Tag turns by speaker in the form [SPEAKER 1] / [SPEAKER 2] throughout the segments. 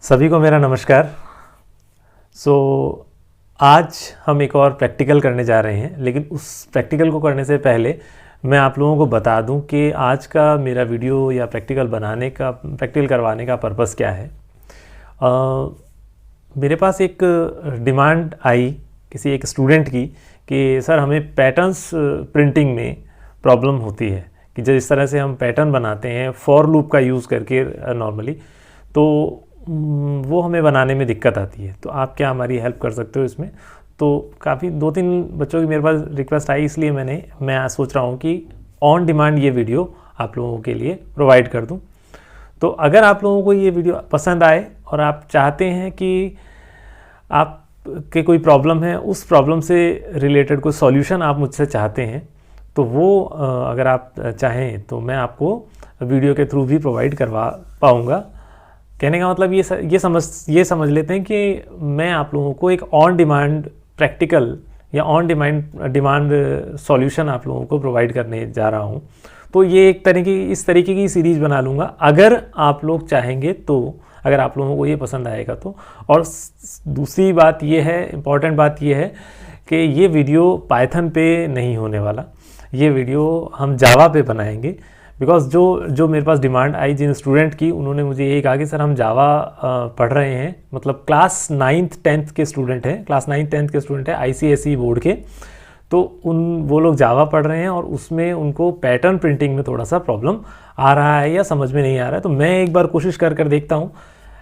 [SPEAKER 1] सभी को मेरा नमस्कार। आज हम एक और प्रैक्टिकल करने जा रहे हैं, लेकिन उस प्रैक्टिकल को करने से पहले मैं आप लोगों को बता दूं कि आज का मेरा वीडियो या प्रैक्टिकल करवाने का पर्पस क्या है। मेरे पास एक डिमांड आई किसी एक स्टूडेंट की कि सर हमें पैटर्न्स प्रिंटिंग में प्रॉब्लम होती है कि जिस तरह से हम पैटर्न बनाते हैं फॉर लूप का यूज़ करके नॉर्मली, तो वो हमें बनाने में दिक्कत आती है। तो आप क्या हमारी हेल्प कर सकते हो इसमें? तो काफ़ी 2-3 बच्चों की मेरे पास रिक्वेस्ट आई, इसलिए मैं सोच रहा हूँ कि ऑन डिमांड ये वीडियो आप लोगों के लिए प्रोवाइड कर दूँ। तो अगर आप लोगों को ये वीडियो पसंद आए और आप चाहते हैं कि आप के कोई प्रॉब्लम है, उस प्रॉब्लम से रिलेटेड कोई सॉल्यूशन आप मुझसे चाहते हैं, तो वो अगर आप चाहें तो मैं आपको वीडियो के थ्रू भी प्रोवाइड करवा पाऊँगा। कहने का मतलब ये समझ लेते हैं कि मैं आप लोगों को एक ऑन डिमांड प्रैक्टिकल या ऑन डिमांड सॉल्यूशन आप लोगों को प्रोवाइड करने जा रहा हूँ। तो ये इस तरीके की सीरीज़ बना लूँगा अगर आप लोग चाहेंगे तो, अगर आप लोगों को ये पसंद आएगा तो। और दूसरी बात ये है, इम्पॉर्टेंट बात ये है कि ये वीडियो पाइथन पे नहीं होने वाला, ये वीडियो हम जावा पे बनाएंगे। बिकॉज जो मेरे पास डिमांड आई जिन स्टूडेंट की, उन्होंने मुझे ये कहा कि सर हम जावा पढ़ रहे हैं, मतलब क्लास 9th 10th के स्टूडेंट हैं, क्लास 9th 10th के स्टूडेंट हैं ICSE बोर्ड के। तो वो लोग जावा पढ़ रहे हैं और उसमें उनको पैटर्न प्रिंटिंग में थोड़ा सा प्रॉब्लम आ रहा है या समझ में नहीं आ रहा है। तो मैं एक बार कोशिश कर देखता हूँ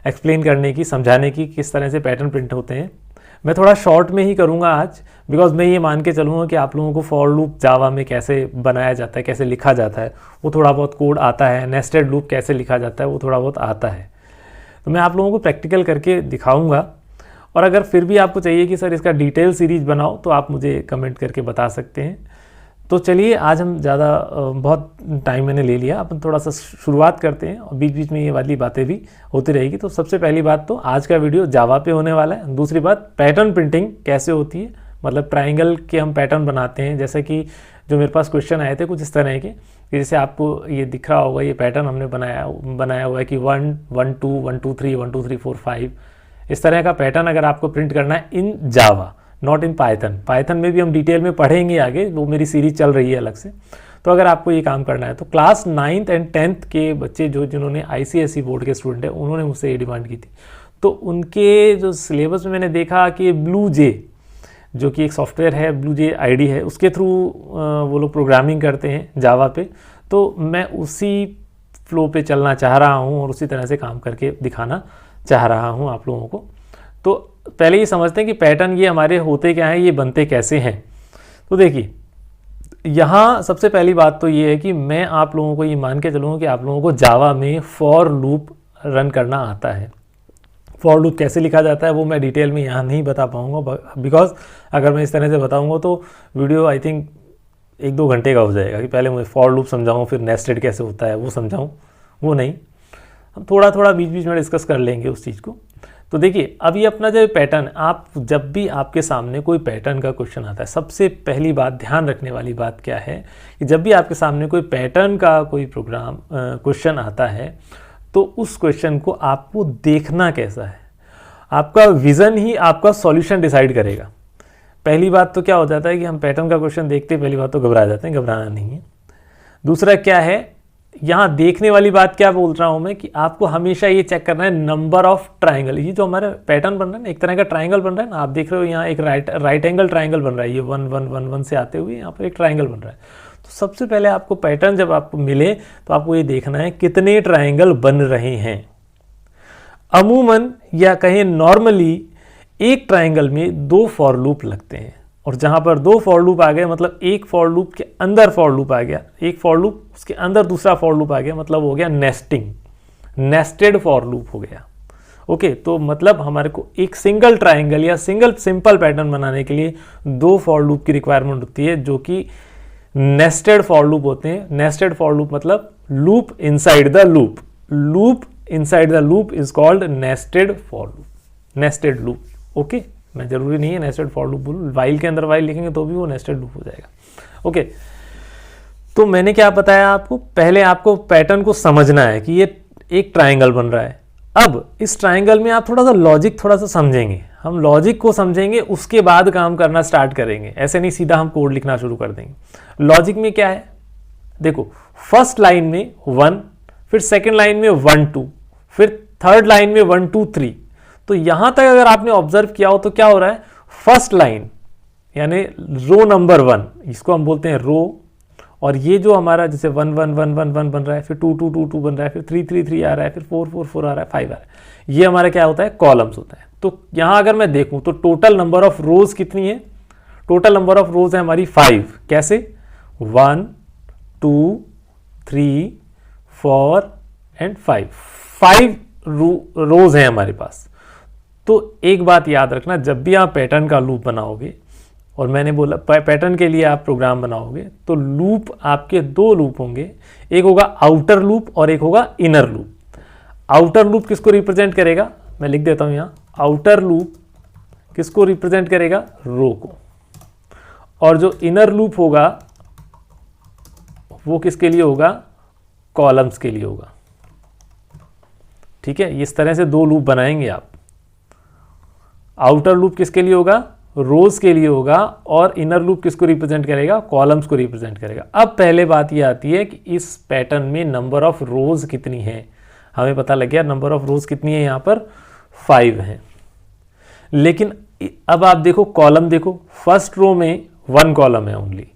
[SPEAKER 1] एक्सप्लेन करने की, समझाने की किस तरह से पैटर्न प्रिंट होते हैं। मैं थोड़ा शॉर्ट में ही करूँगा आज, बिकॉज मैं ये मान के चलूँगा कि आप लोगों को फॉर लूप जावा में कैसे बनाया जाता है, कैसे लिखा जाता है, वो थोड़ा बहुत कोड आता है। नेस्टेड लूप कैसे लिखा जाता है, वो थोड़ा बहुत आता है। तो मैं आप लोगों को प्रैक्टिकल करके दिखाऊंगा। और अगर फिर भी आपको चाहिए कि सर इसका डिटेल सीरीज बनाओ, तो आप मुझे कमेंट करके बता सकते हैं। तो चलिए आज हम बहुत टाइम मैंने ले लिया, अपन थोड़ा सा शुरुआत करते हैं और बीच बीच में ये वाली बातें भी होती रहेगी। तो सबसे पहली बात, तो आज का वीडियो जावा पे होने वाला है। दूसरी बात, पैटर्न प्रिंटिंग कैसे होती है, मतलब ट्राइंगल के हम पैटर्न बनाते हैं। जैसे कि जो मेरे पास क्वेश्चन आए थे कुछ इस तरह के, जैसे आपको ये दिख रहा होगा, ये पैटर्न हमने बनाया हुआ है कि 1 1 2 1 2 3 1 2 3 4 5, इस तरह का पैटर्न अगर आपको प्रिंट करना है इन जावा, नॉट इन पाइथन में भी हम डिटेल में पढ़ेंगे आगे, वो मेरी सीरीज चल रही है अलग से। तो अगर आपको ये काम करना है तो क्लास 9th and 10th के बच्चे जिन्होंने ICSE बोर्ड के स्टूडेंट हैं, उन्होंने मुझसे ये डिमांड की थी। तो उनके जो सिलेबस में मैंने देखा कि ब्लू जे, जो कि एक सॉफ्टवेयर है, ब्लू जे ID है, उसके थ्रू वो लोग प्रोग्रामिंग करते हैं जावा पे। तो मैं उसी फ्लो पे चलना चाह रहा हूँ और उसी तरह से काम करके दिखाना चाह रहा हूँ आप लोगों को। तो पहले ये समझते हैं कि पैटर्न ये हमारे होते क्या हैं, ये बनते कैसे हैं। तो देखिए, यहाँ सबसे पहली बात तो ये है कि मैं आप लोगों को ये मान के चलूँगा कि आप लोगों को जावा में फॉर लूप रन करना आता है। फॉर लूप कैसे लिखा जाता है वो मैं डिटेल में यहाँ नहीं बता पाऊँगा, बिकॉज अगर मैं इस तरह से बताऊँगा तो वीडियो आई थिंक 1-2 घंटे का हो जाएगा कि पहले मुझे फॉर लूप समझाऊँ, फिर नेस्टेड कैसे होता है वो समझाऊँ, वो नहीं। हम थोड़ा बीच बीच में डिस्कस कर लेंगे उस चीज़ को। तो देखिए, अब ये अपना जो पैटर्न, आप जब भी आपके सामने कोई पैटर्न का क्वेश्चन आता है, सबसे पहली बात ध्यान रखने वाली बात क्या है कि जब भी आपके सामने कोई पैटर्न का कोई प्रोग्राम क्वेश्चन आता है, तो उस क्वेश्चन को आपको देखना कैसा है, आपका विज़न ही आपका सॉल्यूशन डिसाइड करेगा। पहली बात तो क्या हो जाता है कि हम पैटर्न का क्वेश्चन देखते हैं, पहली बात तो घबरा जाते हैं, घबराना नहीं है। दूसरा क्या है, यहाँ देखने वाली बात क्या बोल रहा हूँ मैं कि आपको हमेशा ये चेक करना है नंबर ऑफ ट्राइंगल। ये जो हमारा पैटर्न बन रहा है ना, एक तरह का ट्राइंगल बन रहा है ना, आप देख रहे हो यहाँ एक राइट एंगल ट्राइंगल बन रहा है, ये 1 1 1 1 से आते हुए यहाँ पर एक ट्राइंगल बन रहा है। तो सबसे पहले आपको पैटर्न जब आपको मिले तो आपको ये देखना है कितने ट्राइंगल बन रहे हैं। अमूमन या कहें नॉर्मली एक ट्राइंगल में 2 फॉर लूप लगते हैं, और जहाँ पर 2 फॉर लूप आ गए मतलब एक फॉर लूप के अंदर फॉर लूप आ गया, एक फॉर लूप उसके अंदर दूसरा फॉर लूप आ गया, मतलब हो गया नेस्टेड फॉर लूप हो गया। ओके, तो मतलब हमारे को एक सिंगल ट्राइंगल या सिंपल पैटर्न बनाने के लिए 2 फॉर लूप की रिक्वायरमेंट होती है, जो कि नेस्टेड फॉर लूप होते हैं। नेस्टेड फॉर लूप मतलब loop inside the loop inside the loop is called nested for loop, nested loop. Okay, मैं जरूरी नहीं है नेस्टेड फॉर लूप बोलूँ, वाइल के अंदर वाइल लिखेंगे तो भी वो नेस्टेड लूप हो जाएगा। ओके, तो मैंने क्या बताया आपको, पहले आपको पैटर्न को समझना है कि ये एक ट्राइंगल बन रहा है। अब इस ट्राइंगल में आप थोड़ा सा लॉजिक थोड़ा सा समझेंगे, हम लॉजिक को समझेंगे, उसके बाद काम करना स्टार्ट करेंगे। ऐसे नहीं सीधा हम कोड लिखना शुरू कर देंगे। लॉजिक में क्या है, देखो फर्स्ट लाइन में 1, फिर सेकेंड लाइन में 1 2, फिर थर्ड लाइन में 1 2 3। तो यहां तक अगर आपने ऑब्जर्व किया हो तो क्या हो रहा है, फर्स्ट लाइन यानी रो नंबर 1, इसको हम बोलते हैं रो, और ये जो हमारा जैसे 1 1 1 1 1 बन रहा है, फिर 2 2 2 2 बन रहा है, फिर 3 3 3 आ रहा है, फिर 4 4 4 आ रहा है, 5 आ रहा है, ये हमारा क्या होता है, कॉलम्स होता है। तो यहां अगर मैं देखूं तो टोटल नंबर ऑफ रोज कितनी है, टोटल नंबर ऑफ रोज है हमारी 5। कैसे, 1 2 3 4 एंड 5 रोज हैं हमारे पास। तो एक बात याद रखना, जब भी आप पैटर्न का लूप बनाओगे, और मैंने बोला पैटर्न के लिए आप प्रोग्राम बनाओगे, तो लूप आपके 2 लूप होंगे, एक होगा आउटर लूप और एक होगा इनर लूप। आउटर लूप किसको रिप्रेजेंट करेगा, मैं लिख देता हूं यहां, आउटर लूप किसको रिप्रेजेंट करेगा, रो को, और जो इनर लूप होगा वो किसके लिए होगा, कॉलम्स के लिए होगा। ठीक है, इस तरह से 2 लूप बनाएंगे आप। आउटर लूप किसके लिए होगा, रोज के लिए होगा, और इनर लूप किसको रिप्रेजेंट करेगा, कॉलम्स को रिप्रेजेंट करेगा। अब पहले बात ये आती है कि इस पैटर्न में नंबर ऑफ रोज कितनी है। हमें पता लग गया नंबर ऑफ रोज कितनी है, यहां पर 5 है। लेकिन अब आप देखो कॉलम, देखो फर्स्ट रो में 1 कॉलम है ओनली,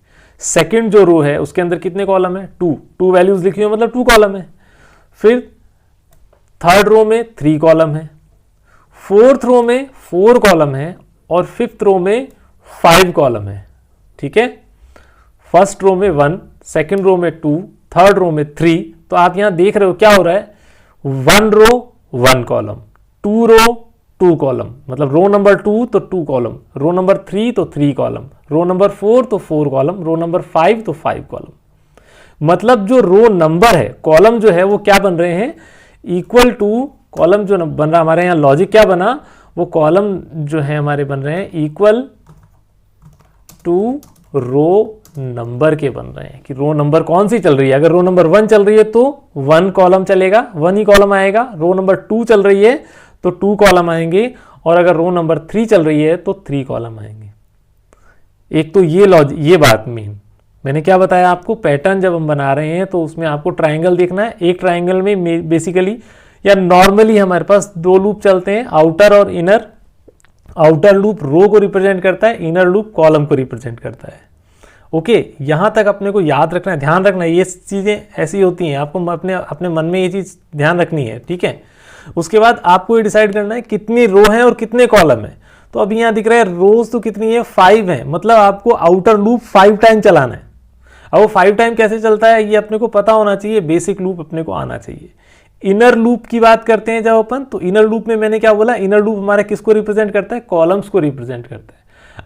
[SPEAKER 1] सेकंड जो रो है उसके अंदर कितने कॉलम है, 2 वैल्यूज लिखी हुई मतलब 2 कॉलम है। फिर थर्ड रो में 3 कॉलम है, फोर्थ रो में 4 कॉलम है, और फिफ्थ रो में 5 कॉलम है। ठीक है, फर्स्ट रो में 1, सेकंड रो में 2, थर्ड रो में 3। तो आप यहां देख रहे हो क्या हो रहा है, 1 रो 1 कॉलम, 2 रो 2 कॉलम, मतलब रो नंबर 2 तो 2 कॉलम, रो नंबर 3 तो 3 कॉलम, रो नंबर 4 तो 4 कॉलम, रो नंबर 5 तो 5 कॉलम। मतलब जो रो नंबर है, कॉलम जो है वो क्या बन रहे हैं, इक्वल टू, कॉलम जो बन रहा हमारे यहाँ लॉजिक क्या बना, वो कॉलम जो है हमारे बन रहे हैं इक्वल टू रो नंबर के बन रहे हैं, कि रो नंबर कौन सी चल रही है। अगर रो नंबर 1 चल रही है तो 1 कॉलम चलेगा, 1 ही कॉलम आएगा। रो नंबर 2 चल रही है तो 2 कॉलम आएंगे, और अगर रो नंबर 3 चल रही है तो 3 कॉलम आएंगे। एक तो ये बात मेन मैंने क्या बताया आपको, पैटर्न जब हम बना रहे हैं तो उसमें आपको ट्राइंगल देखना है। एक ट्राइंगल में बेसिकली या नॉर्मली हमारे पास 2 लूप चलते हैं, आउटर और इनर। आउटर लूप रो को रिप्रेजेंट करता है, इनर लूप कॉलम को रिप्रेजेंट करता है। ओके, यहां तक अपने को याद रखना है, ध्यान रखना है, ये चीजें ऐसी होती हैं, आपको अपने मन में ये चीज ध्यान रखनी है। ठीक है, उसके बाद आपको ये डिसाइड करना है कितनी रो है और कितने कॉलम है। तो अभी यहां दिख रहा है रोज तो कितनी है, 5 है, मतलब आपको आउटर लूप 5 टाइम चलाना है। अब वो 5 टाइम कैसे चलता है ये अपने को पता होना चाहिए, बेसिक लूप अपने को आना चाहिए। इनर लूप की बात करते हैं जब अपन, तो इनर लूप में मैंने क्या बोला, इनर लूप हमारा किसको रिप्रेजेंट करता है, कॉलम्स को रिप्रेजेंट करता है।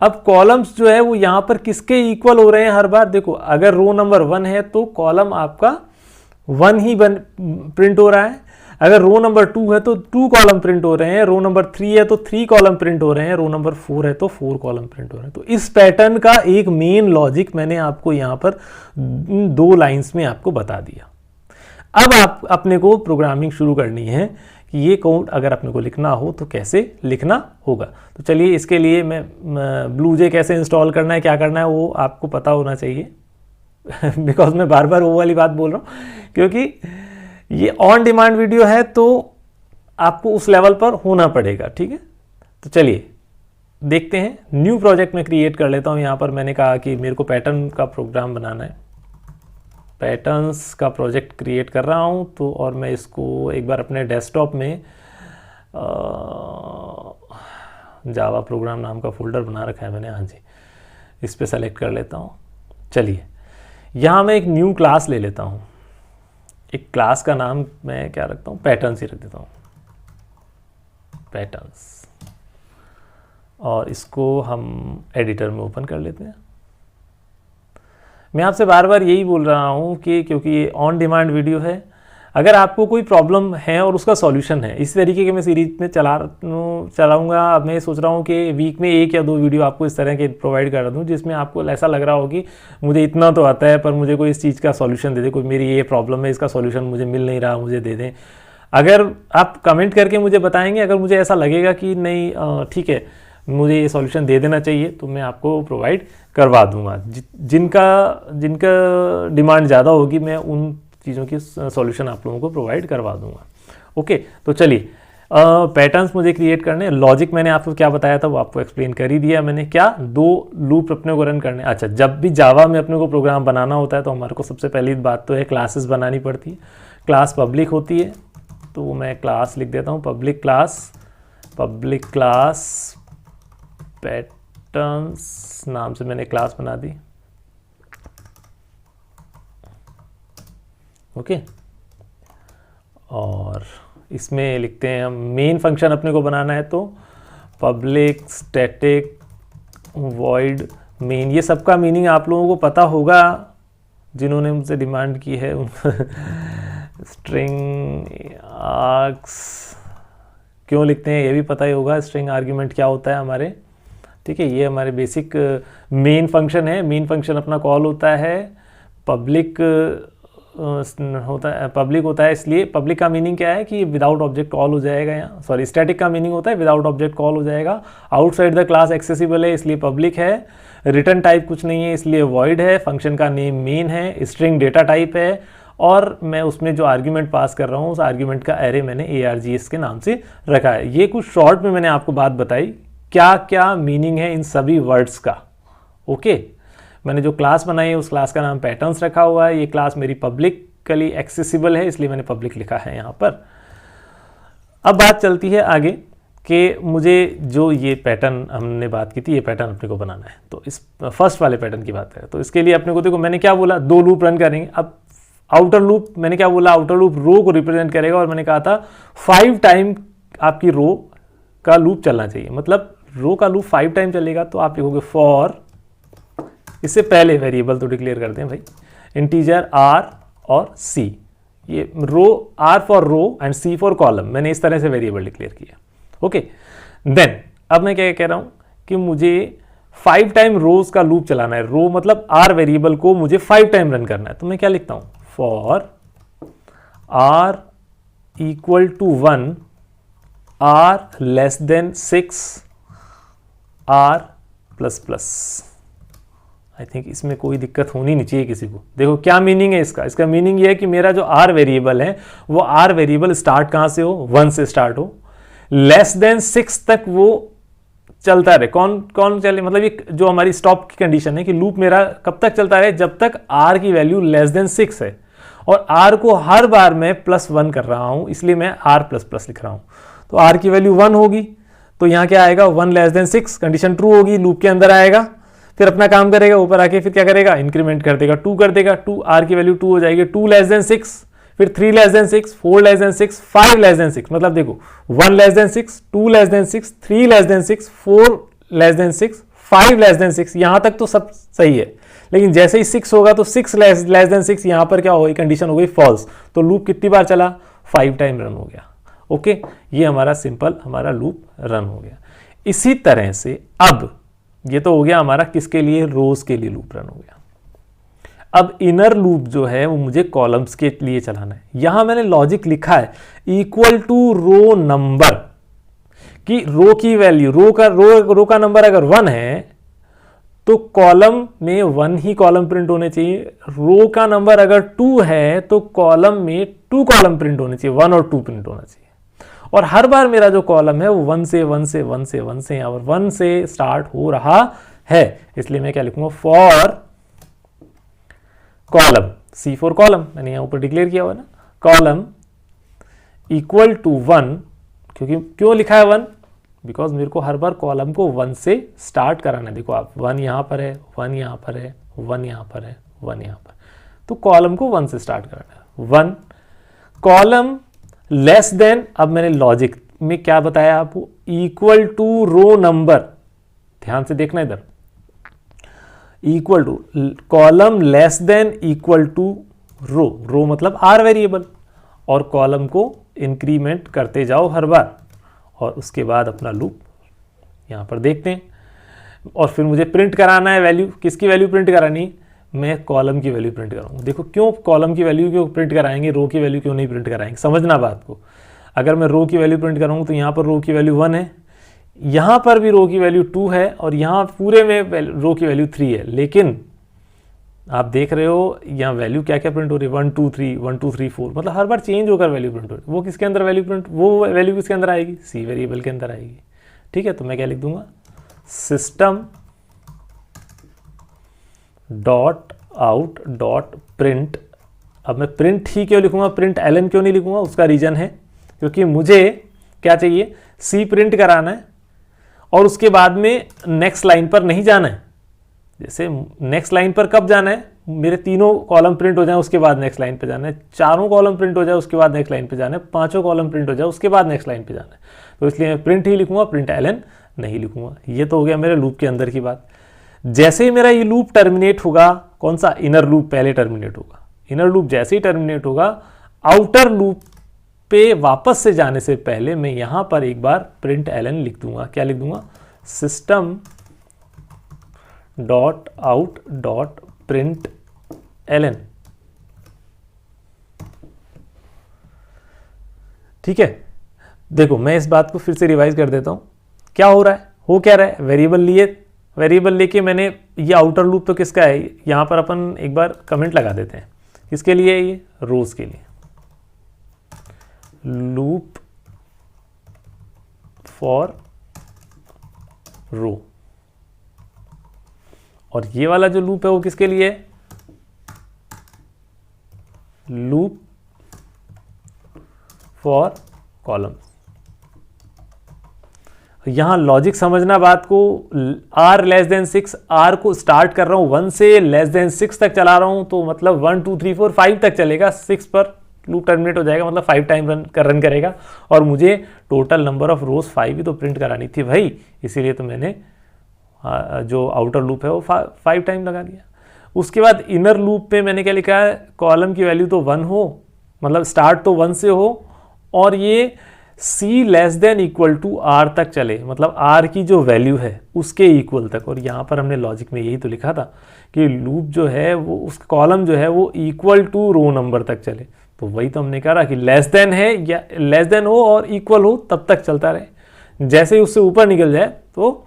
[SPEAKER 1] अब कॉलम्स जो है वो यहां पर किसके इक्वल हो रहे हैं हर बार, देखो अगर रो नंबर 1 है तो कॉलम आपका 1 ही प्रिंट हो रहा है, अगर रो नंबर 2 है तो 2 कॉलम प्रिंट हो रहे हैं, रो नंबर 3 है तो 3 कॉलम प्रिंट हो रहे हैं, रो नंबर 4 है तो 4 कॉलम प्रिंट हो रहे हैं। तो इस पैटर्न का एक मेन लॉजिक मैंने आपको यहां पर 2 लाइंस में आपको बता दिया। अब आप अपने को प्रोग्रामिंग शुरू करनी है कि ये कोड अगर अपने को लिखना हो तो कैसे लिखना होगा। तो चलिए, इसके लिए मैं ब्लूजे कैसे इंस्टॉल करना है, क्या करना है, वो आपको पता होना चाहिए बिकॉज मैं बार बार वो वाली बात बोल रहा हूँ, क्योंकि ये ऑन डिमांड वीडियो है तो आपको उस लेवल पर होना पड़ेगा। ठीक है, तो चलिए देखते हैं। न्यू प्रोजेक्ट में क्रिएट कर लेता हूँ। यहाँ पर मैंने कहा कि मेरे को पैटर्न का प्रोग्राम बनाना है, पैटर्न्स का प्रोजेक्ट क्रिएट कर रहा हूँ। तो और मैं इसको एक बार अपने डेस्कटॉप में जावा प्रोग्राम नाम का फोल्डर बना रखा है मैंने, हाँ जी, इस पे सेलेक्ट कर लेता हूँ। चलिए, यहाँ मैं एक न्यू क्लास ले लेता हूँ। एक क्लास का नाम मैं क्या रखता हूँ, पैटर्न्स ही रख देता हूँ, पैटर्न्स, और इसको हम एडिटर में ओपन कर लेते हैं। मैं आपसे बार बार यही बोल रहा हूँ कि क्योंकि ये ऑन डिमांड वीडियो है, अगर आपको कोई प्रॉब्लम है और उसका सॉल्यूशन है, इस तरीके के मैं सीरीज में चलाऊँगा। अब मैं सोच रहा हूँ कि वीक में 1 या 2 वीडियो आपको इस तरह के प्रोवाइड कर दूँ, जिसमें आपको ऐसा लग रहा हो कि मुझे इतना तो आता है पर मुझे कोई इस चीज़ का सॉल्यूशन दे दे, कोई मेरी ये प्रॉब्लम है, इसका सॉल्यूशन मुझे मिल नहीं रहा, मुझे दे दें। अगर आप कमेंट करके मुझे बताएंगे, अगर मुझे ऐसा लगेगा कि नहीं ठीक है मुझे ये सॉल्यूशन दे देना चाहिए, तो मैं आपको प्रोवाइड करवा दूंगा। जिनका डिमांड ज़्यादा होगी मैं उन चीज़ों की सॉल्यूशन आप लोगों को प्रोवाइड करवा दूंगा। ओके, तो चलिए पैटर्न्स मुझे क्रिएट करने, लॉजिक मैंने आपको क्या बताया था वो आपको एक्सप्लेन कर ही दिया मैंने। क्या 2 लूप अपने को रन करने। अच्छा, जब भी जावा में अपने को प्रोग्राम बनाना होता है तो हमारे को सबसे पहली बात तो है क्लासेस बनानी पड़ती है। क्लास पब्लिक होती है, तो मैं क्लास लिख देता हूँ, पब्लिक क्लास पैटर्न्स नाम से मैंने क्लास बना दी। ओके, और इसमें लिखते हैं हम मेन फंक्शन अपने को बनाना है, तो पब्लिक स्टैटिक वॉइड मेन। ये सबका मीनिंग आप लोगों को पता होगा जिन्होंने मुझसे डिमांड की है। स्ट्रिंग आर्ग्स क्यों लिखते हैं ये भी पता ही होगा, स्ट्रिंग आर्ग्यूमेंट क्या होता है हमारे। ठीक है, ये हमारे बेसिक मेन फंक्शन है। मेन फंक्शन अपना कॉल होता है, पब्लिक होता है, इसलिए पब्लिक का मीनिंग क्या है कि विदाउट ऑब्जेक्ट कॉल हो जाएगा। यहाँ सॉरी, स्टैटिक का मीनिंग होता है विदाउट ऑब्जेक्ट कॉल हो जाएगा। आउटसाइड द क्लास एक्सेसिबल है इसलिए पब्लिक है। रिटर्न टाइप कुछ नहीं है इसलिए वॉइड है। फंक्शन का नेम मेन है। स्ट्रिंग डेटा टाइप है, और मैं उसमें जो आर्ग्यूमेंट पास कर रहा हूँ उस आर्ग्यूमेंट का एरे मैंने args के नाम से रखा है। ये कुछ शॉर्ट में मैंने आपको बात बताई क्या क्या मीनिंग है इन सभी वर्ड्स का। ओके, मैंने जो क्लास बनाई है उस क्लास का नाम पैटर्न्स रखा हुआ है। ये क्लास मेरी पब्लिकली एक्सेसिबल है इसलिए मैंने पब्लिक लिखा है यहाँ पर। अब बात चलती है आगे कि मुझे जो ये पैटर्न हमने बात की थी, ये पैटर्न अपने को बनाना है। तो इस फर्स्ट वाले पैटर्न की बात करें तो इसके लिए अपने को देखो मैंने क्या बोला, 2 लूप रन करेंगे। अब आउटर लूप मैंने क्या बोला, आउटर लूप रो को रिप्रेजेंट करेगा, और मैंने कहा था 5 टाइम आपकी रो का लूप चलना चाहिए। मतलब रो का लूप 5 टाइम चलेगा तो आप लिखोगे फॉर, इससे पहले वेरिएबल तो डिक्लेयर करते हैं भाई, इंटीजर आर और सी। ये row, R for row and C for column, मैंने इस तरह से वेरिएबल डिक्लेयर किया। ओके, देन अब मैं क्या कह रहा हूं कि मुझे 5 टाइम रोज का लूप चलाना है। रो मतलब आर वेरिएबल को मुझे 5 टाइम रन करना है, तो मैं क्या लिखता हूं, for r equal to 1, r less than 6, r plus plus. I think इसमें कोई दिक्कत होनी नहीं चाहिए किसी को। देखो क्या मीनिंग है इसका, इसका मीनिंग ये है कि मेरा जो आर वेरिएबल है वो आर वेरिएबल स्टार्ट कहां से हो, 1 से स्टार्ट हो, लेस देन 6 तक वो चलता रहे। कौन चले, मतलब ये जो हमारी स्टॉप की कंडीशन है कि लूप मेरा कब तक चलता रहे, जब तक आर की वैल्यू लेस देन 6 है, और आर को हर बार मैं +1 कर रहा हूं इसलिए मैं आर प्लस प्लस लिख रहा हूं। तो आर की वैल्यू 1 होगी तो यहां क्या आएगा, 1 लेस देन 6, कंडीशन ट्रू होगी, लूप के अंदर आएगा, फिर अपना काम करेगा, ऊपर आके फिर क्या करेगा, इंक्रीमेंट कर देगा, 2 कर देगा, 2 आर की वैल्यू 2 हो जाएगी, 2 लेस देन 6, फिर 3 less than 6, 4 less than 6, 5 less than 6। मतलब देखो 1 less than 6, 2 less than 6, 3 less than 6, 4 less than 6, 5 less than 6, यहां तक तो सब सही है। लेकिन जैसे ही 6 होगा तो 6 लेस देन 6, यहां पर क्या हो गई, कंडीशन हो गई फॉल्स। तो लूप कितनी बार चला, 5 टाइम रन हो गया। ओके, ये हमारा सिंपल हमारा लूप रन हो गया। इसी तरह से अब ये तो हो गया हमारा किसके लिए, रोज के लिए लूप रन हो गया। अब इनर लूप जो है वो मुझे कॉलम्स के लिए चलाना है। यहां मैंने लॉजिक लिखा है इक्वल टू रो नंबर, कि रो की वैल्यू, रो का नंबर अगर 1 है तो कॉलम में 1 ही कॉलम प्रिंट होने चाहिए। रो का नंबर अगर 2 है तो कॉलम में 2 कॉलम प्रिंट होने चाहिए, 1 और 2 प्रिंट होना चाहिए। और हर बार मेरा जो कॉलम है वो 1 से 1 से 1 से 1 से और 1 से स्टार्ट हो रहा है, इसलिए मैं क्या लिखूंगा, for column, c for column मैंने यहां ऊपर डिक्लेयर किया हुआ ना, कॉलम इक्वल टू 1। क्योंकि क्यों लिखा है 1, बिकॉज मेरे को हर बार कॉलम को 1 से स्टार्ट कराना है। देखो आप 1 यहां पर है, 1 यहां पर है, 1 यहां पर है, 1 यहां पर, तो कॉलम को 1 से स्टार्ट कराना है। 1 कॉलम लेस देन, अब मैंने लॉजिक में क्या बताया आपको, इक्वल टू रो नंबर, ध्यान से देखना इधर, equal to column less than equal to row मतलब आर वेरिएबल, और कॉलम को इंक्रीमेंट करते जाओ हर बार, और उसके बाद अपना लूप यहां पर देखते हैं। और फिर मुझे प्रिंट कराना है वैल्यू, किसकी वैल्यू प्रिंट करानी, मैं कॉलम की वैल्यू प्रिंट कराऊंगा। देखो क्यों कॉलम की वैल्यू क्यों प्रिंट कराएंगे, रो की वैल्यू क्यों नहीं प्रिंट कराएंगे, समझना बात को। अगर मैं रो की वैल्यू प्रिंट करूँगा तो यहाँ पर रो की वैल्यू 1 है, यहाँ पर भी रो की वैल्यू 2 है और यहाँ पूरे में रो की वैल्यू 3 है। लेकिन आप देख रहे हो यहाँ वैल्यू क्या क्या प्रिंट हो रही है, 1 2 3 1 2 3 4, मतलब हर बार चेंज होकर वैल्यू प्रिंट हो रही है। वो किसके अंदर वैल्यू प्रिंट, वो वैल्यू किसके अंदर आएगी, सी वेरिएबल के अंदर आएगी। ठीक है, तो मैं क्या लिख दूंगा, system dot out dot print. अब मैं प्रिंट ही क्यों लिखूंगा, प्रिंट एलन क्यों नहीं लिखूंगा, उसका रीजन है क्योंकि मुझे क्या चाहिए, सी प्रिंट कराना है और उसके बाद में नेक्स्ट लाइन पर नहीं जाना है। जैसे नेक्स्ट लाइन पर कब जाना है, मेरे तीनों कॉलम प्रिंट हो जाए उसके बाद नेक्स्ट लाइन पे जाना है, चारों कॉलम प्रिंट हो जाए उसके बाद नेक्स्ट लाइन पे जाना है, पांचों कॉलम प्रिंट हो जाए उसके बाद नेक्स्ट लाइन पे जाना है। तो इसलिए मैं प्रिंट ही लिखूंगा, प्रिंट एलन नहीं लिखूंगा। ये तो हो गया मेरे लूप के अंदर की बात। जैसे ही मेरा ये लूप टर्मिनेट होगा, कौन सा, इनर लूप पहले टर्मिनेट होगा। इनर लूप जैसे ही टर्मिनेट होगा, आउटर लूप पे वापस से जाने से पहले मैं यहां पर एक बार प्रिंट एलन लिख दूंगा। क्या लिख दूंगा, system dot out dot println. ठीक है, देखो मैं इस बात को फिर से रिवाइज कर देता हूं। क्या हो रहा है, हो क्या रहा है, वेरिएबल लिए, वेरिएबल लेके मैंने ये आउटर लूप तो किसका है, यहां पर अपन एक बार कमेंट लगा देते हैं, किसके लिए, ये रोज के लिए, लूप फॉर रो। और ये वाला जो लूप है वो किसके लिए है, लूप फॉर कॉलम। यहां लॉजिक समझना बात को, r लेस देन 6, r को स्टार्ट कर रहा हूं 1 से लेस देन 6 तक चला रहा हूं, तो मतलब 1 2 3 4 5 तक चलेगा, 6 पर लूप टर्मिनेट हो जाएगा, मतलब 5 टाइम रन करेगा। और मुझे टोटल नंबर ऑफ रोज 5 ही तो प्रिंट करानी थी भाई, इसीलिए तो मैंने जो आउटर लूप है वो 5 टाइम लगा दिया। उसके बाद इनर लूप पे मैंने क्या लिखा है, कॉलम की वैल्यू तो 1 हो, मतलब स्टार्ट तो 1 से हो और ये c less than equal to r तक चले, मतलब r की जो वैल्यू है उसके इक्वल तक। और यहाँ पर हमने लॉजिक में यही तो लिखा था कि लूप जो है वो, उस कॉलम जो है वो इक्वल टू रो नंबर तक चले। तो वही तो हमने कहा कि लेस देन है या लेस देन हो और इक्वल हो तब तक चलता रहे, जैसे ही उससे ऊपर निकल जाए तो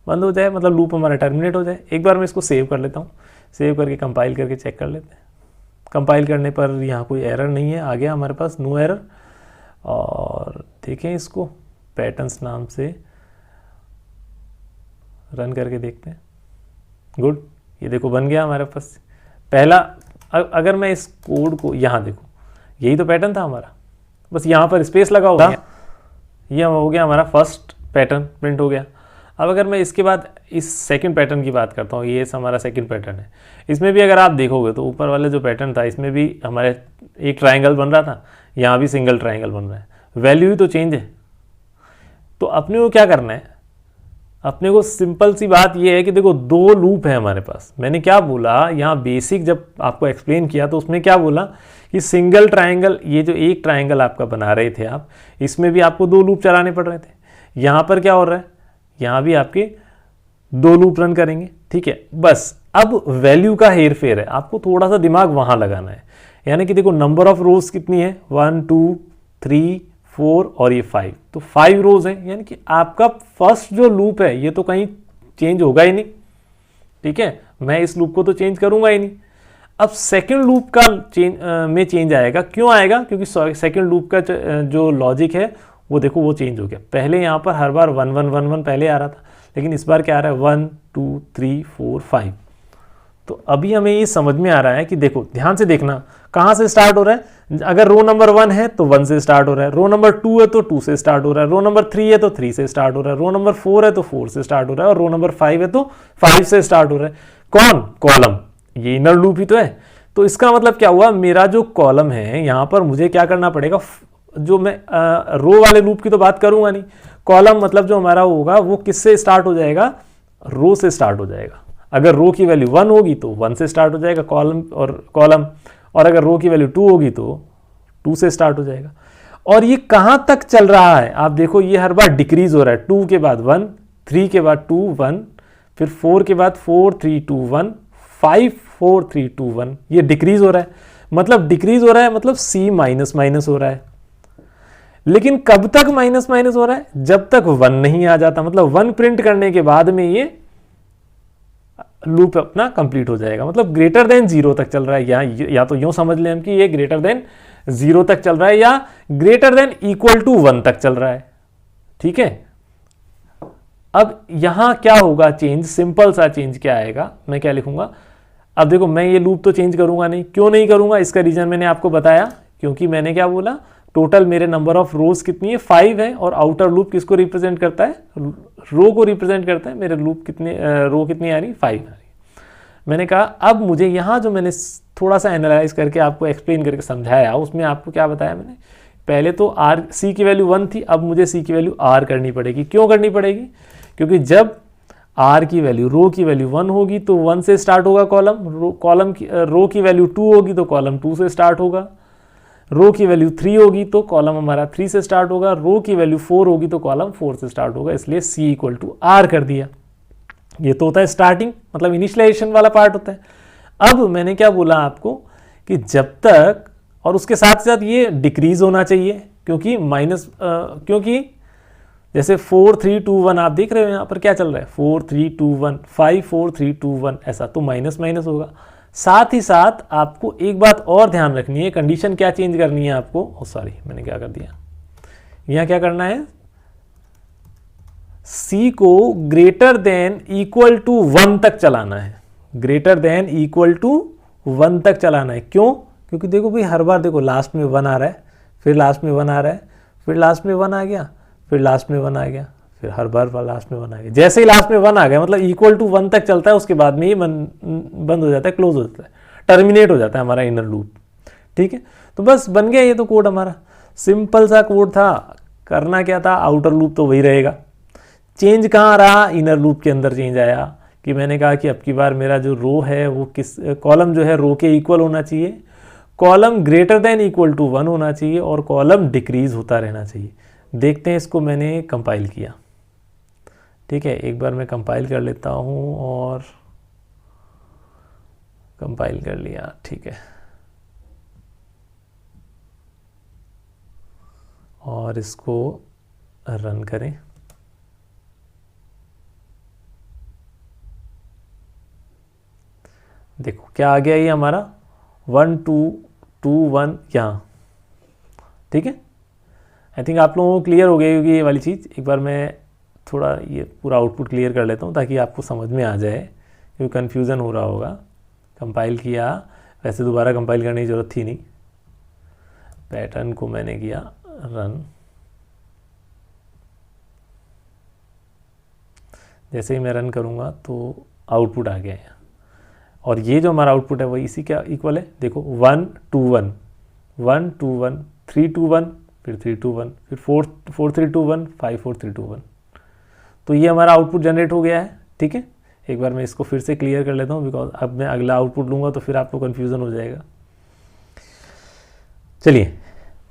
[SPEAKER 1] बंद हो जाए, मतलब लूप हमारा टर्मिनेट हो जाए। एक बार मैं इसको सेव कर लेता हूँ, सेव करके कंपाइल करके चेक कर लेते हैं। कंपाइल करने पर यहाँ कोई एरर नहीं है, आ गया हमारे पास नो एरर। और देखें इसको पैटर्न्स नाम से रन करके देखते हैं। गुड, ये देखो बन गया हमारे पास पहला। अगर मैं इस कोड को यहाँ देखो, यही तो पैटर्न था हमारा, बस यहाँ पर स्पेस लगा होगा, ये हो गया हमारा फर्स्ट पैटर्न प्रिंट हो गया। अब अगर मैं इसके बाद इस सेकंड पैटर्न की बात करता हूँ, ये हमारा सेकंड पैटर्न है। इसमें भी अगर आप देखोगे तो ऊपर वाले जो पैटर्न था इसमें भी हमारे एक ट्रायंगल बन रहा था, यहाँ भी सिंगल ट्रायंगल बन रहा है, वैल्यू ही तो चेंज है। तो अपने को क्या करना है, अपने को सिंपल सी बात ये है कि देखो दो लूप है हमारे पास। मैंने क्या बोला यहाँ बेसिक जब आपको एक्सप्लेन किया तो उसमें क्या बोला कि सिंगल ट्रायंगल, ये जो एक ट्रायंगल आपका बना रहे थे आप, इसमें भी आपको दो लूप चलाने पड़ रहे थे। यहाँ पर क्या हो रहा है, यहाँ भी आपके दो लूप रन करेंगे। ठीक है, बस अब वैल्यू का हेर फेर है, आपको थोड़ा सा दिमाग वहां लगाना है। यानी कि देखो नंबर ऑफ रोज कितनी है, 1 2 3 4 और ये 5, तो 5 रोज है। यानी कि आपका फर्स्ट जो लूप है ये तो कहीं चेंज होगा ही नहीं। ठीक है, मैं इस लूप को तो चेंज करूंगा ही नहीं। अब सेकंड लूप का में चेंज आएगा। क्यों आएगा, क्योंकि सेकंड लूप का जो लॉजिक है वो देखो वो चेंज हो गया। पहले यहाँ पर हर बार 1 1 1 1 पहले आ रहा था, लेकिन इस बार क्या आ रहा है 1 2 3 4 5। तो अभी हमें ये समझ में आ रहा है कि देखो ध्यान से देखना कहाँ से स्टार्ट हो रहा है। अगर रो नंबर 1 है तो 1 से स्टार्ट हो रहा है, रो नंबर 2 है तो 2 से स्टार्ट हो रहा है, रो नंबर 3 है तो 3 से स्टार्ट हो रहा है, रो नंबर 4 है तो 4 से स्टार्ट हो रहा है, और रो नंबर 5 है तो 5 से स्टार्ट हो रहा है। कौन, कॉलम, ये इनर लूप ही तो है। तो इसका मतलब क्या हुआ, मेरा जो कॉलम है यहाँ पर मुझे क्या करना पड़ेगा, जो मैं रो वाले लूप की तो बात करूंगा नहीं, कॉलम मतलब जो हमारा होगा वो किससे स्टार्ट हो जाएगा, रो से स्टार्ट हो जाएगा। अगर रो की वैल्यू 1 होगी तो 1 से स्टार्ट हो जाएगा कॉलम, और अगर रो की वैल्यू 2 होगी तो 2 से स्टार्ट हो जाएगा। और ये कहां तक चल रहा है आप देखो, ये हर बार डिक्रीज हो रहा है। 2 के बाद 1, 3 के बाद 2 1, फिर 4 के बाद 4 3 2 1, 5 4 3 2 1, ये डिक्रीज हो रहा है। मतलब डिक्रीज हो रहा है मतलब सी माइनस माइनस हो रहा है। लेकिन कब तक माइनस माइनस हो रहा है? जब तक 1 नहीं आ जाता, मतलब 1 प्रिंट करने के बाद में ये लूप अपना कंप्लीट हो जाएगा, मतलब ग्रेटर देन 0 तक चल रहा है। या तो यूं समझ लें हम कि ये ग्रेटर देन 0 तक चल रहा है या ग्रेटर देन इक्वल टू 1 तक चल रहा है। ठीक है, अब यहां क्या होगा चेंज, सिंपल सा चेंज क्या आएगा, मैं क्या लिखूंगा, अब देखो मैं ये लूप तो चेंज करूंगा नहीं, क्यों नहीं करूंगा, इसका रीजन मैंने आपको बताया, क्योंकि मैंने क्या बोला, टोटल मेरे नंबर ऑफ रोज कितनी है, 5 है, और आउटर लूप किसको रिप्रेजेंट करता है, रो को रिप्रेजेंट करता है। मेरे लूप कितने रो कितनी आ रही, 5 आ रही। मैंने कहा अब मुझे यहाँ जो मैंने थोड़ा सा एनालाइज करके आपको एक्सप्लेन करके समझाया, उसमें आपको क्या बताया मैंने, पहले तो आर सी की वैल्यू 1 थी, अब मुझे सी की वैल्यू आर करनी पड़ेगी। क्यों करनी पड़ेगी, क्योंकि जब आर की वैल्यू, रो की वैल्यू 1 होगी तो 1 से स्टार्ट होगा कॉलम, रो की वैल्यू 2 होगी तो कॉलम 2 से स्टार्ट होगा, रो की वैल्यू 3 होगी तो कॉलम हमारा 3 से स्टार्ट होगा, रो की वैल्यू 4 होगी तो कॉलम 4 से स्टार्ट होगा, इसलिए सी इक्वल टू आर कर दिया। ये तो होता है स्टार्टिंग, मतलब इनिशियलाइजेशन वाला पार्ट होता है। अब मैंने क्या बोला आपको कि जब तक, और उसके साथ साथ ये डिक्रीज होना चाहिए, क्योंकि क्योंकि जैसे 4 3 2 1 आप देख रहे हो यहाँ पर क्या चल रहा है, 4 3 2 1 5 4 3 2 1, ऐसा तो माइनस माइनस होगा। साथ ही साथ आपको एक बात और ध्यान रखनी है, कंडीशन क्या चेंज करनी है आपको, सॉरी मैंने क्या कर दिया, यहाँ क्या करना है, सी को ग्रेटर देन इक्वल टू 1 तक चलाना है, ग्रेटर देन इक्वल टू 1 तक चलाना है। क्यों, क्योंकि देखो भाई हर बार देखो लास्ट में 1 आ रहा है, फिर लास्ट में 1 आ रहा है, फिर लास्ट में 1 आ गया, फिर लास्ट में 1 आ गया, फिर हर बार लास्ट में 1 आ गया। जैसे ही लास्ट में 1 आ गया मतलब इक्वल टू 1 तक चलता है, उसके बाद में ये बंद हो जाता है, क्लोज हो जाता है, टर्मिनेट हो जाता है हमारा इनर लूप। ठीक है, तो बस बन गया ये तो कोड हमारा, सिंपल सा कोड था। करना क्या था, आउटर लूप तो वही रहेगा, चेंज कहाँ रहा, इनर लूप के अंदर चेंज आया कि मैंने कहा कि अब की बार मेरा जो रो है वो किस कॉलम जो है रो के इक्वल होना चाहिए, column greater than equal to 1 होना चाहिए, और कॉलम डिक्रीज होता रहना चाहिए। देखते हैं, इसको मैंने कंपाइल किया। ठीक है, एक बार मैं कंपाइल कर लेता हूँ, और कंपाइल कर लिया। ठीक है, और इसको रन करें। देखो क्या आ गया, ये हमारा 1 2 2 1 यहाँ। ठीक है, आई थिंक आप लोगों को क्लियर हो गया होगी ये वाली चीज़। एक बार मैं थोड़ा ये पूरा आउटपुट क्लियर कर लेता हूँ ताकि आपको समझ में आ जाए, क्योंकि कन्फ्यूज़न हो रहा होगा। कंपाइल किया, वैसे दोबारा कंपाइल करने की ज़रूरत थी नहीं, पैटर्न को मैंने किया रन। जैसे ही मैं रन करूँगा तो आउटपुट आ गया है, और ये जो हमारा आउटपुट है वो इसी क्या इक्वल है, देखो 1 2 1 1 2 1 3 2 1, फिर 3 2 1, फिर 4 3 2 1 5 4 3 2 1। तो ये हमारा आउटपुट जनरेट हो गया है। ठीक है, एक बार मैं इसको फिर से क्लियर कर लेता हूँ, बिकॉज अब मैं अगला आउटपुट लूँगा तो फिर आपको कन्फ्यूज़न हो जाएगा। चलिए,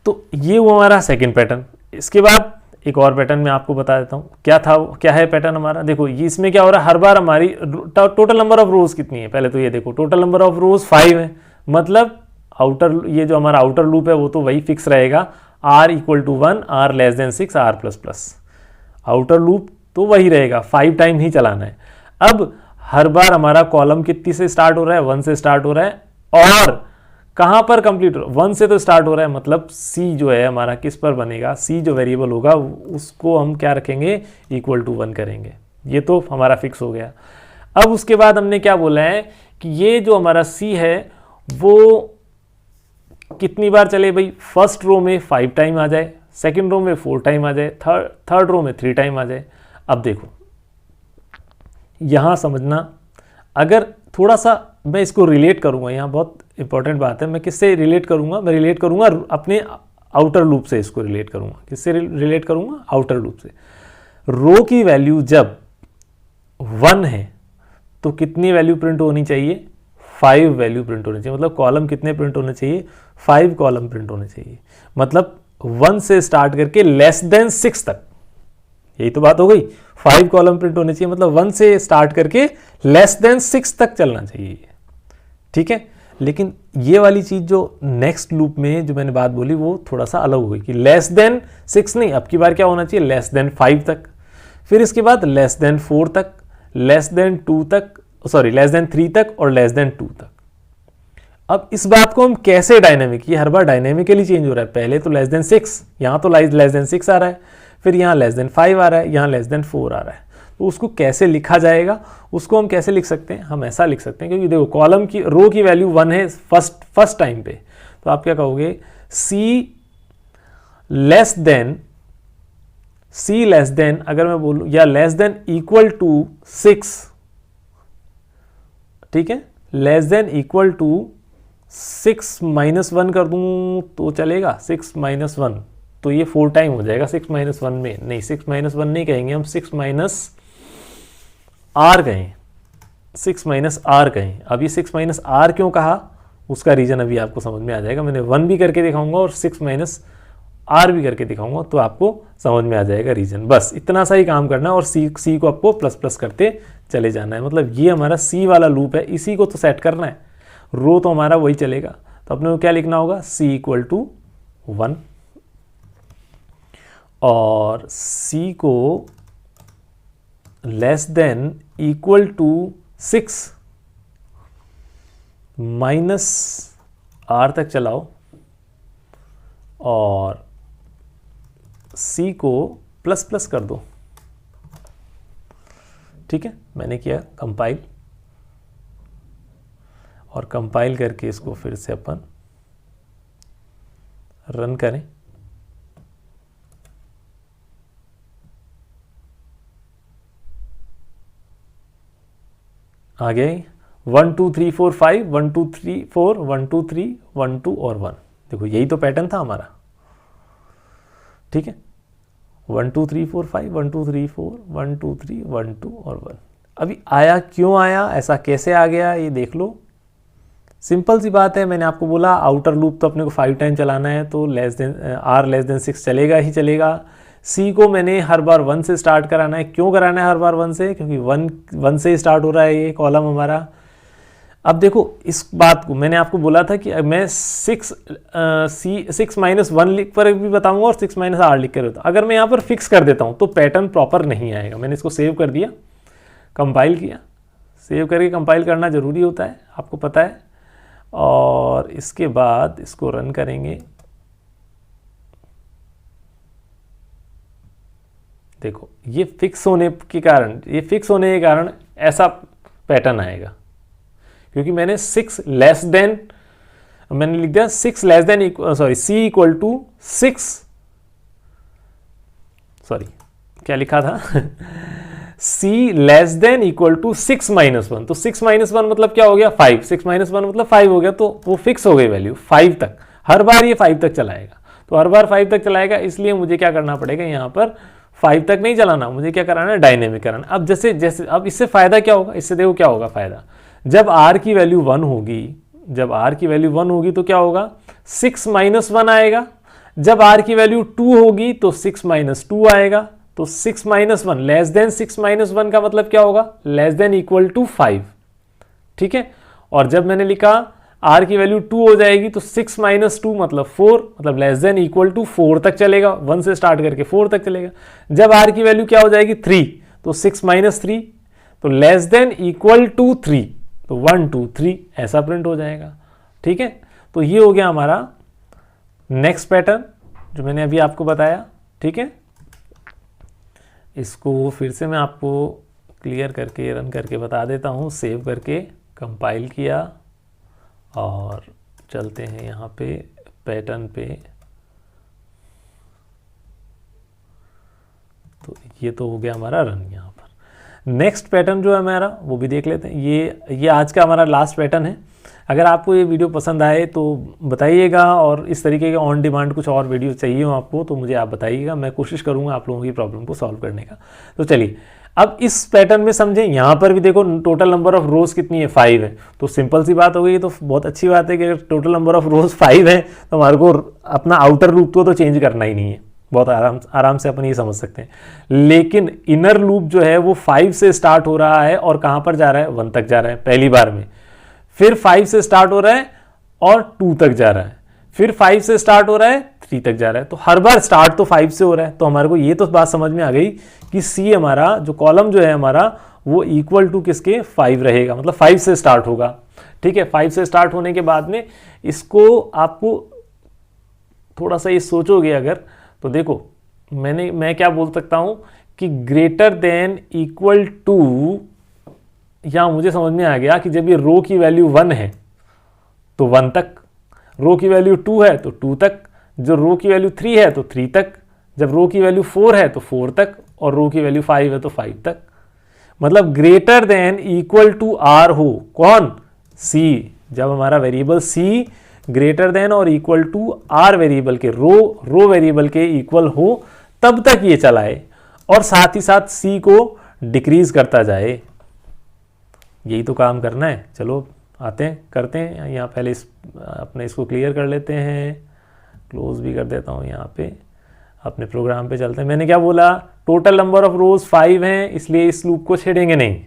[SPEAKER 1] तो ये वो हमारा सेकेंड पैटर्न। इसके बाद एक और पैटर्न मैं आपको बता देता हूँ क्या है पैटर्न हमारा। देखो ये इसमें क्या हो रहा है, हर बार हमारी टोटल नंबर ऑफ रोज कितनी है, पहले तो ये देखो टोटल नंबर ऑफ रोज 5 है, मतलब आउटर, ये जो हमारा आउटर लूप है वो तो वही फिक्स रहेगा, r equal to 1, r less than 6, r plus plus. Outer loop तो वही रहेगा, 5 टाइम ही चलाना है। अब हर बार हमारा कॉलम कितनी से स्टार्ट हो रहा है, 1 से स्टार्ट हो रहा है, और कहाँ पर कंप्लीट हो, 1 से तो स्टार्ट हो रहा है, मतलब c जो है हमारा किस पर बनेगा, c जो वेरिएबल होगा उसको हम क्या रखेंगे, इक्वल टू 1 करेंगे। ये तो हमारा फिक्स हो गया। अब उसके बाद हमने क्या बोला है कि ये जो हमारा c है वो कितनी बार चले भाई, फर्स्ट रो में 5 टाइम आ जाए, सेकंड रो में 4 टाइम आ जाए, थर्ड रो में 3 टाइम आ जाए। अब देखो यहाँ समझना, अगर थोड़ा सा मैं इसको रिलेट करूँगा, यहाँ बहुत इंपॉर्टेंट बात है, मैं किससे रिलेट करूँगा, मैं रिलेट करूँगा अपने आउटर लूप से, इसको रिलेट करूँगा, किससे रिलेट करूँगा, आउटर लूप से। रो की वैल्यू जब 1 है तो कितनी वैल्यू प्रिंट होनी चाहिए, 5 वैल्यू प्रिंट होनी चाहिए, मतलब कॉलम कितने प्रिंट होने चाहिए, 5 कॉलम प्रिंट होने चाहिए, मतलब 1 से स्टार्ट करके लेस देन 6 तक। यही तो बात हो गई, 5 कॉलम प्रिंट होने चाहिए, मतलब 1 से स्टार्ट करके लेस देन 6 तक चलना चाहिए। ठीक है, लेकिन ये वाली चीज़ जो नेक्स्ट लूप में जो मैंने बात बोली वो थोड़ा सा अलग हो गई कि लेस देन 6 नहीं, अब की बार क्या होना चाहिए, लेस देन 5 तक, फिर इसके बाद लेस देन 4 तक, लेस देन 2 तक, सॉरी लेस देन 3 तक और लेस देन 2 तक। अब इस बात को हम कैसे डायनेमिक, ये हर बार डायनेमिकली चेंज हो रहा है। पहले तो लेस देन 6, यहाँ तो लेस देन 6 आ रहा है, फिर यहाँ लेस देन 5 आ रहा है, यहाँ लेस देन 4 आ रहा है। तो उसको कैसे लिखा जाएगा, उसको हम कैसे लिख सकते हैं, हम ऐसा लिख सकते हैं, क्योंकि देखो कॉलम की रो की वैल्यू 1 है फर्स्ट टाइम पे, तो आप क्या कहोगे, सी लेस देन अगर मैं बोलूं, या लेस देन इक्वल टू 6, ठीक है, less than equal to 6 minus 1 कर दूं तो चलेगा, 6 माइनस 1, तो ये 4 टाइम हो जाएगा 6 माइनस 1 में, नहीं 6 माइनस 1 नहीं कहेंगे हम, 6 माइनस आर कहें, 6 माइनस आर कहें। अब ये 6 माइनस आर क्यों कहा, उसका रीजन अभी आपको समझ में आ जाएगा। मैंने 1 भी करके दिखाऊंगा और 6 माइनस आर भी करके दिखाऊंगा, तो आपको समझ में आ जाएगा रीजन। बस इतना सा ही काम करना है और सी को आपको प्लस प्लस करते चले जाना है। मतलब ये हमारा सी वाला लूप है, इसी को तो सेट करना है, रो तो हमारा वही चलेगा। तो अपने को क्या लिखना होगा, सी इक्वल टू 1 और सी को less than equal to 6 minus R तक चलाओ और सी को प्लस प्लस कर दो। ठीक है, मैंने किया कंपाइल, और कंपाइल करके इसको फिर से अपन रन करें। आ गया 1 2 3 4 5 1 2 3 4 1 2 3 1 2 और 1। देखो यही तो पैटर्न था हमारा। ठीक है, 1 2 3 4 5 1 2 3 4 1 2 3 1 2 और 1। अभी आया क्यों आया, ऐसा कैसे आ गया, ये देख लो। सिंपल सी बात है, मैंने आपको बोला आउटर लूप तो अपने को 5 टाइम चलाना है, तो आर लेस देन 6 चलेगा ही चलेगा। सी को मैंने हर बार 1 से स्टार्ट कराना है। क्यों कराना है हर बार 1 से, क्योंकि 1 से स्टार्ट हो रहा है ये कॉलम हमारा। अब देखो इस बात को मैंने आपको बोला था कि मैं 6 माइनस 1 लिख कर भी बताऊंगा और 6 माइनस आर लिख कर बताऊँ। अगर मैं यहाँ पर फिक्स कर देता हूँ तो पैटर्न प्रॉपर नहीं आएगा। मैंने इसको सेव कर दिया, कंपाइल किया। सेव करके कंपाइल करना ज़रूरी होता है, आपको पता है। और इसके बाद इसको रन करेंगे। देखो ये फिक्स होने के कारण ऐसा पैटर्न आएगा, क्योंकि मैंने 6 लेस देन, मैंने लिख दिया 6 less than sorry C equal to 6, sorry क्या लिखा था C less than equal to 6 minus 1। तो 6 माइनस 1 मतलब क्या हो गया, 5। 6 माइनस 1 मतलब 5 हो गया, तो वो फिक्स हो गई वैल्यू 5 तक। हर बार ये 5 तक चलाएगा, तो हर बार 5 तक चलाएगा। इसलिए मुझे क्या करना पड़ेगा, यहाँ पर 5 तक नहीं चलाना, मुझे क्या कराना है, डायनेमिक कराना। अब जैसे अब इससे फायदा क्या होगा, इससे देखो क्या होगा फायदा। जब r की वैल्यू 1 होगी, तो क्या होगा, 6 माइनस 1 आएगा। जब r की वैल्यू 2 होगी तो 6 माइनस 2 आएगा। तो 6 माइनस 1 लेस देन 6 माइनस 1 का मतलब क्या होगा, लेस देन इक्वल टू 5। ठीक है, और जब मैंने लिखा r की वैल्यू 2 हो जाएगी तो 6 माइनस 2 मतलब 4, मतलब लेस देन इक्वल टू 4 तक चलेगा। 1 से स्टार्ट करके 4 तक चलेगा। जब r की वैल्यू क्या हो जाएगी, 3, तो 6 माइनस 3 तो लेस देन इक्वल टू 3, तो 1 2 3 ऐसा प्रिंट हो जाएगा। ठीक है, तो ये हो गया हमारा नेक्स्ट पैटर्न जो मैंने अभी आपको बताया। ठीक है, इसको फिर से मैं आपको क्लियर करके रन करके बता देता हूँ। सेव करके कंपाइल किया और चलते हैं यहाँ पे पैटर्न पे। तो ये तो हो गया हमारा रन। यहाँ पर नेक्स्ट पैटर्न जो है हमारा वो भी देख लेते हैं। ये आज का हमारा लास्ट पैटर्न है। अगर आपको ये वीडियो पसंद आए तो बताइएगा, और इस तरीके के ऑन डिमांड कुछ और वीडियो चाहिए हो आपको तो मुझे आप बताइएगा। मैं कोशिश करूँगा आप लोगों की प्रॉब्लम को सॉल्व करने का। तो चलिए अब इस पैटर्न में समझें। यहाँ पर भी देखो टोटल नंबर ऑफ रोज कितनी है, 5 है। तो सिंपल सी बात हो गई, तो बहुत अच्छी बात है कि अगर टोटल नंबर ऑफ रोज 5 है तो हमारे को अपना आउटर लूप तो चेंज करना ही नहीं है। बहुत आराम से अपन ये समझ सकते हैं। लेकिन इनर लूप जो है वो 5 से स्टार्ट हो रहा है और कहाँ पर जा रहा है, 1 तक जा रहा है पहली बार में। फिर 5 से स्टार्ट हो रहा है और 2 तक जा रहा है, फिर 5 से स्टार्ट हो रहा है 3 तक जा रहा है। तो हर बार स्टार्ट तो 5 से हो रहा है। तो हमारे को ये तो बात समझ में आ गई कि सी हमारा जो कॉलम जो है हमारा वो इक्वल टू किसके 5 रहेगा, मतलब 5 से स्टार्ट होगा। ठीक है, 5 से स्टार्ट होने के बाद में इसको आपको थोड़ा सा ये सोचोगे अगर, तो देखो मैं क्या बोल सकता हूं कि ग्रेटर देन इक्वल टू, यहां मुझे समझ में आ गया कि जब ये रो की वैल्यू 1 है तो 1 तक, रो की वैल्यू 2 है तो 2 तक, जो रो की वैल्यू 3 है तो 3 तक, जब रो की वैल्यू 4 है तो 4 तक, और रो की वैल्यू 5 है तो 5 तक। मतलब greater than equal to r हो, कौन? सी। जब हमारा वेरिएबल सी ग्रेटर देन और इक्वल टू आर वेरिएबल के, रो वेरिएबल के इक्वल हो, तब तक ये चलाए, और साथ ही साथ सी को डिक्रीज करता जाए। यही तो काम करना है। चलो आते हैं, करते हैं। यहाँ पहले अपने इसको क्लियर कर लेते हैं, क्लोज भी कर देता हूँ। यहाँ पे अपने प्रोग्राम पे चलते हैं। मैंने क्या बोला? टोटल नंबर ऑफ रोज 5 हैं, इसलिए इस लूप को छेड़ेंगे नहीं।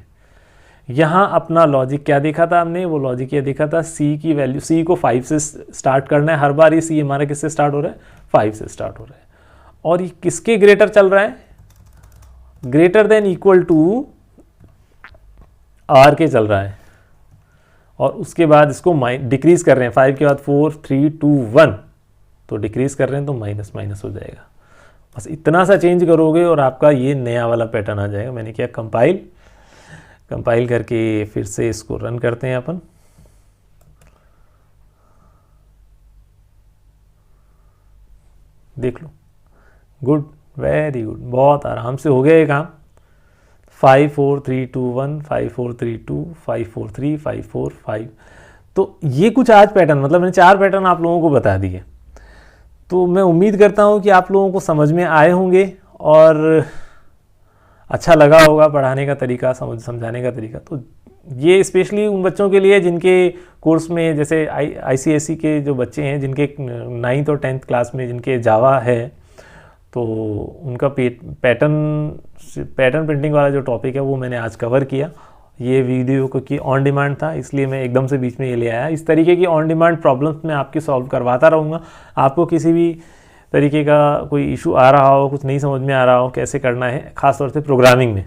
[SPEAKER 1] यहाँ अपना लॉजिक क्या देखा था हमने? वो लॉजिक ये देखा था सी की वैल्यू, सी को 5 से स्टार्ट करना है। हर बार ये सी हमारा किससे स्टार्ट हो रहा है? 5 से स्टार्ट हो रहा है। और ये किसके ग्रेटर चल रहा है? Greater than equal to r के चल रहा है। और उसके बाद इसको डिक्रीज कर रहे हैं, 5 के बाद 4 3 2 1, तो डिक्रीज कर रहे हैं तो माइनस माइनस हो जाएगा। बस इतना सा चेंज करोगे और आपका ये नया वाला पैटर्न आ जाएगा। मैंने किया कंपाइल करके फिर से इसको रन करते हैं अपन। देख लो, गुड, वेरी गुड, बहुत आराम से हो गया ये काम। 5 4 3 2 1, 5 4 3 2, 5 4 3, 5 4 5। तो ये कुछ आज पैटर्न, मतलब मैंने 4 पैटर्न आप लोगों को बता दिए। तो मैं उम्मीद करता हूँ कि आप लोगों को समझ में आए होंगे और अच्छा लगा होगा पढ़ाने का तरीका, समझाने का तरीका। तो ये स्पेशली उन बच्चों के लिए जिनके कोर्स में, जैसे ICSE के जो बच्चे हैं जिनके 9th और 10th क्लास में जिनके जावा है, तो उनका पैटर्न प्रिंटिंग वाला जो टॉपिक है वो मैंने आज कवर किया। ये वीडियो क्योंकि ऑन डिमांड था, इसलिए मैं एकदम से बीच में ये ले आया। इस तरीके की ऑन डिमांड प्रॉब्लम्स मैं आपकी सॉल्व करवाता रहूँगा। आपको किसी भी तरीके का कोई इशू आ रहा हो, कुछ नहीं समझ में आ रहा हो कैसे करना है, ख़ासतौर से प्रोग्रामिंग में,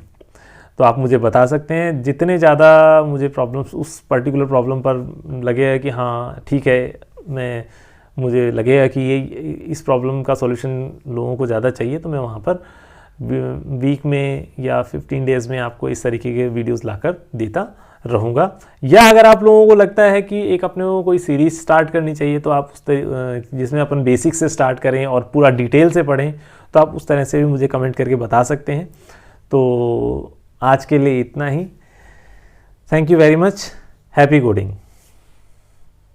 [SPEAKER 1] तो आप मुझे बता सकते हैं। जितने ज़्यादा मुझे प्रॉब्लम्स उस पर्टिकुलर प्रॉब्लम पर लगेगा कि हाँ ठीक है, मुझे लगेगा कि ये इस प्रॉब्लम का सॉल्यूशन लोगों को ज़्यादा चाहिए, तो मैं वहाँ पर वीक में या 15 डेज़ में आपको इस तरीके के वीडियोस लाकर देता रहूँगा। या अगर आप लोगों को लगता है कि एक अपने को कोई सीरीज़ स्टार्ट करनी चाहिए, तो आप जिसमें अपन बेसिक से स्टार्ट करें और पूरा डिटेल से पढ़ें, तो आप उस तरह से भी मुझे कमेंट करके बता सकते हैं। तो आज के लिए इतना ही। Thank you very much. Happy coding.